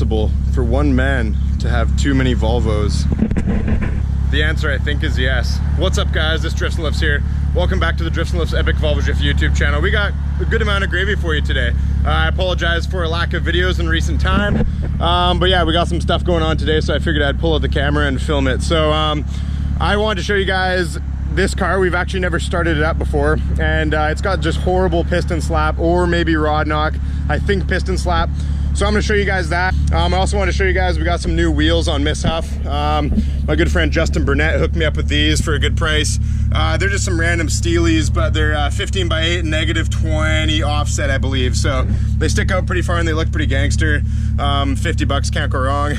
possible for one man to have too many Volvos? The answer, I think, is yes. What's up, guys? This Drifts and Lifts here. Welcome back to the Drifts and Lifts Epic Volvo Drift YouTube channel. We got a good amount of gravy for you today. I apologize for a lack of videos in recent time. But yeah, we got some stuff going on today, so I figured I'd pull out the camera and film it. So I wanted to show you guys this car. We've actually never started it up before, and it's got just horrible piston slap, or maybe rod knock. I think piston slap. So I'm gonna show you guys that. I also want to show you guys, we got some new wheels on Miss Huff. My good friend Justin Burnett hooked me up with these for a good price. They're just some random Steelies, but they're 15x8 and -20 offset, I believe. So they stick out pretty far and they look pretty gangster. 50 bucks, can't go wrong.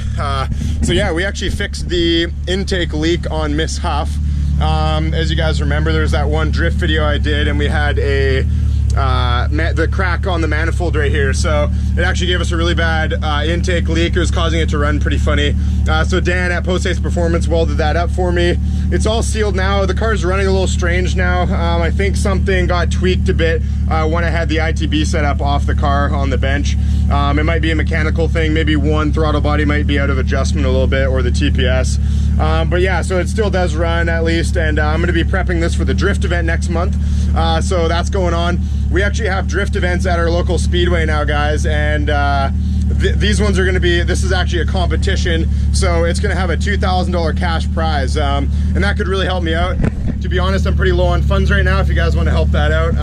So yeah, we actually fixed the intake leak on Miss Huff. As you guys remember, there's that one drift video I did, and we had a the crack on the manifold right here. So it actually gave us a really bad intake leak. It was causing it to run pretty funny. So Dan at Post Haste Performance welded that up for me. It's all sealed now. The car's running a little strange now. I think something got tweaked a bit when I had the ITB set up off the car on the bench. It might be a mechanical thing. Maybe one throttle body might be out of adjustment a little bit, or the TPS. But yeah, so it still does run at least, and I'm going to be prepping this for the drift event next month. So that's going on. We actually have drift events at our local speedway now, guys, and these ones are going to be, this is actually a competition, so it's going to have a $2,000 cash prize, and that could really help me out. To be honest, I'm pretty low on funds right now if you guys want to help that out.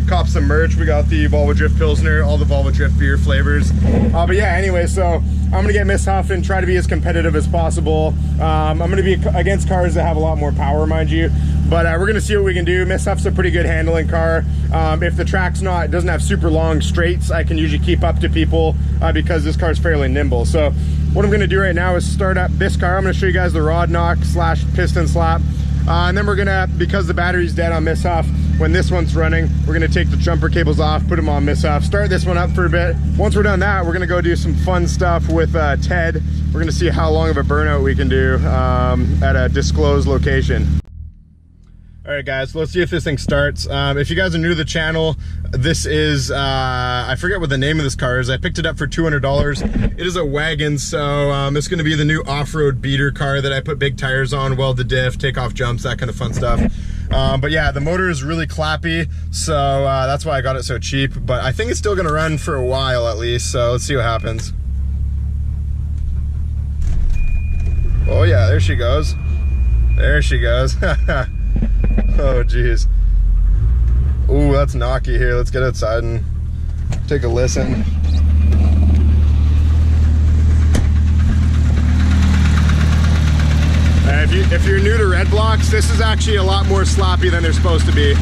Cop some merch. We got the Volvo Drift Pilsner, all the Volvo Drift beer flavors. But yeah, anyway, so I'm gonna get Miss Huff and try to be as competitive as possible. I'm gonna be against cars that have a lot more power, mind you, but we're gonna see what we can do. Miss Huff's a pretty good handling car. If the track's doesn't have super long straights, I can usually keep up to people because this car's fairly nimble. So what I'm gonna do right now is start up this car. I'm gonna show you guys the rod knock / piston slap. And then we're gonna, because the battery's dead on Miss Huff, when this one's running, we're gonna take the jumper cables off, put them on Miss Huff, start this one up for a bit. Once we're done that, we're gonna go do some fun stuff with Ted. We're gonna see how long of a burnout we can do at a disclosed location. All right, guys, so let's see if this thing starts. If you guys are new to the channel, this is, I forget what the name of this car is. I picked it up for $200. It is a wagon, so it's gonna be the new off-road beater car that I put big tires on, weld the diff, take off jumps, that kind of fun stuff. But yeah, the motor is really clappy, so that's why I got it so cheap. But I think it's still gonna run for a while at least, so let's see what happens. Oh yeah, there she goes. There she goes. Oh geez. Ooh, that's knocky here. Let's get outside and take a listen. If you're new to red blocks, this is actually a lot more sloppy than they're supposed to be.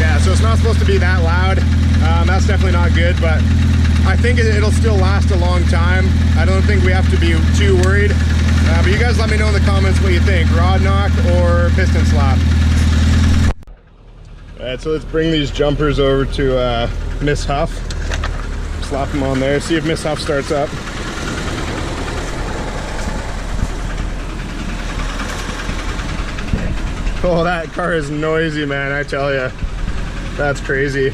Yeah, so it's not supposed to be that loud. That's definitely not good, but I think it'll still last a long time. I don't think we have to be too worried. But you guys let me know in the comments what you think, rod knock or piston slap. All right, so let's bring these jumpers over to Miss Huff. Slap them on there, see if Miss Huff starts up. Oh, that car is noisy, man, I tell you. That's crazy.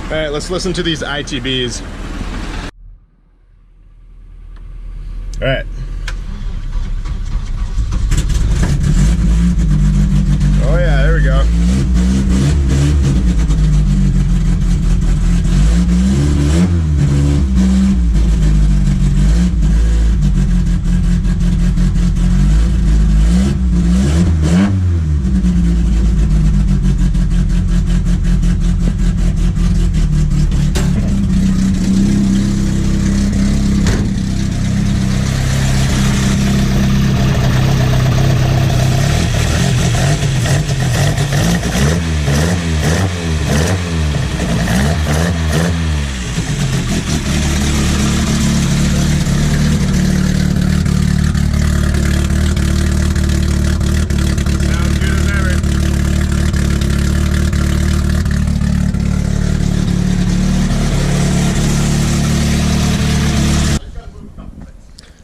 All right, let's listen to these ITBs. All right. Oh yeah, there we go.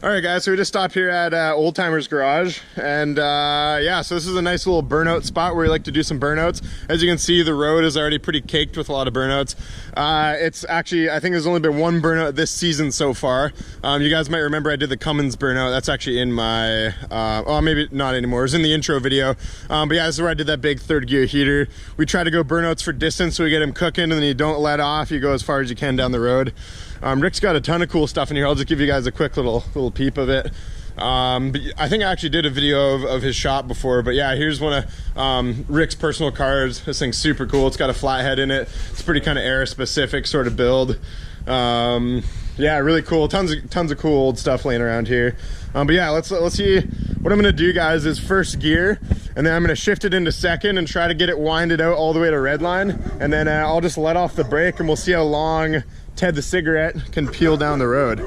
All right, guys, so we just stopped here at Old Timer's Garage, and yeah, so this is a nice little burnout spot where we like to do some burnouts. As you can see, the road is already pretty caked with a lot of burnouts. It's actually, I think there's only been one burnout this season so far. You guys might remember I did the Cummins burnout. That's actually in my, oh, maybe not anymore. It was in the intro video. But yeah, this is where I did that big third gear heater. We try to go burnouts for distance so we get them cooking, and then you don't let off. You go as far as you can down the road. Rick's got a ton of cool stuff in here. I'll just give you guys a quick little peep of it. But I think I actually did a video of his shop before, but yeah, here's one of Rick's personal cars. This thing's super cool. It's got a flathead in it. It's pretty kind of air specific sort of build. Yeah, really cool. Tons of cool old stuff laying around here. But yeah, let's see. What I'm gonna do, guys, is first gear, and then I'm gonna shift it into second and try to get it winded out all the way to redline, and then I'll just let off the brake and we'll see how long Ted the cigarette can peel down the road.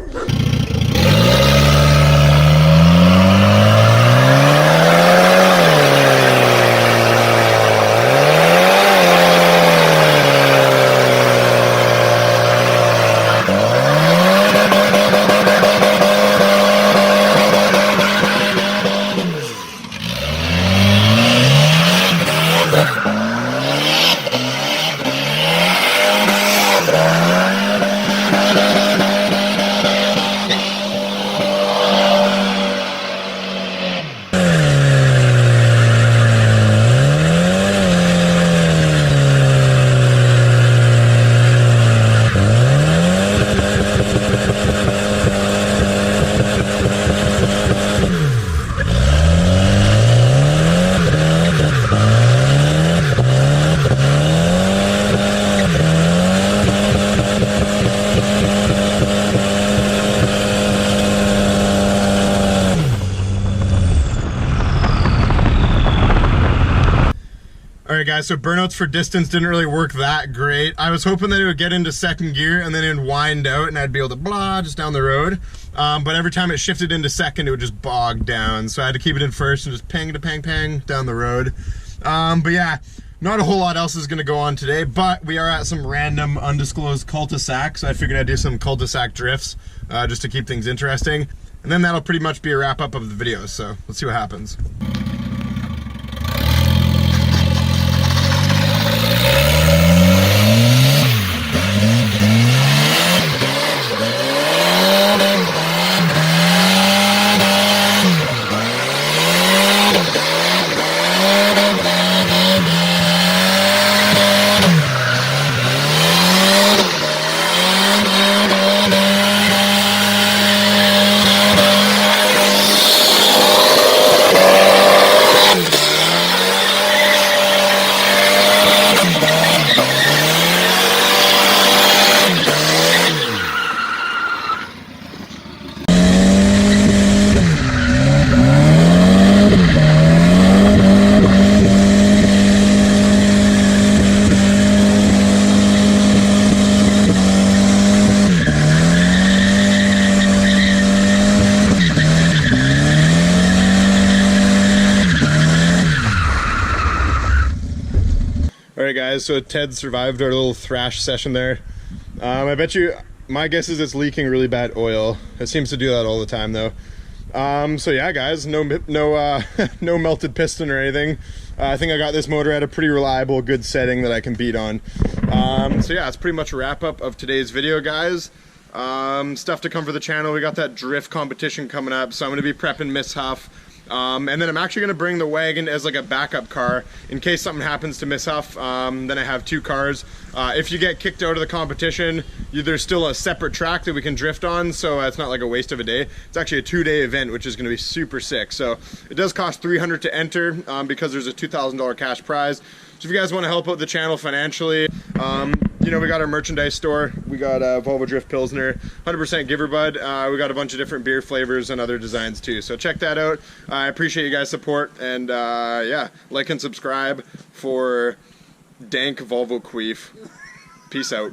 Alright guys, so burnouts for distance didn't really work that great. I was hoping that it would get into second gear and then it would wind out and I'd be able to blah just down the road. But every time it shifted into second, it would just bog down. So I had to keep it in first and just pang to pang pang down the road. But yeah, not a whole lot else is gonna go on today, but we are at some random undisclosed cul-de-sac. So I figured I'd do some cul-de-sac drifts just to keep things interesting. And then that'll pretty much be a wrap up of the video. So let's see what happens. Alright guys, so Ted survived our little thrash session there. I bet you, my guess is it's leaking really bad oil. It seems to do that all the time though. So yeah guys, no melted piston or anything. I think I got this motor at a pretty reliable, good setting that I can beat on. So yeah, it's pretty much a wrap up of today's video, guys. Stuff to come for the channel. We got that drift competition coming up, so I'm going to be prepping Miss Huff. And then I'm actually going to bring the wagon as like a backup car in case something happens to Miss Huff. Then I have two cars. If you get kicked out of the competition, there's still a separate track that we can drift on, so it's not like a waste of a day. It's actually a 2-day event, which is going to be super sick. So it does cost $300 to enter because there's a $2,000 cash prize. So if you guys want to help out the channel financially, you know, we got our merchandise store. We got Volvo Drift Pilsner, 100% Giver Bud. We got a bunch of different beer flavors and other designs too. So check that out. I appreciate you guys' support, and yeah, like and subscribe for dank Volvo queef. Peace out.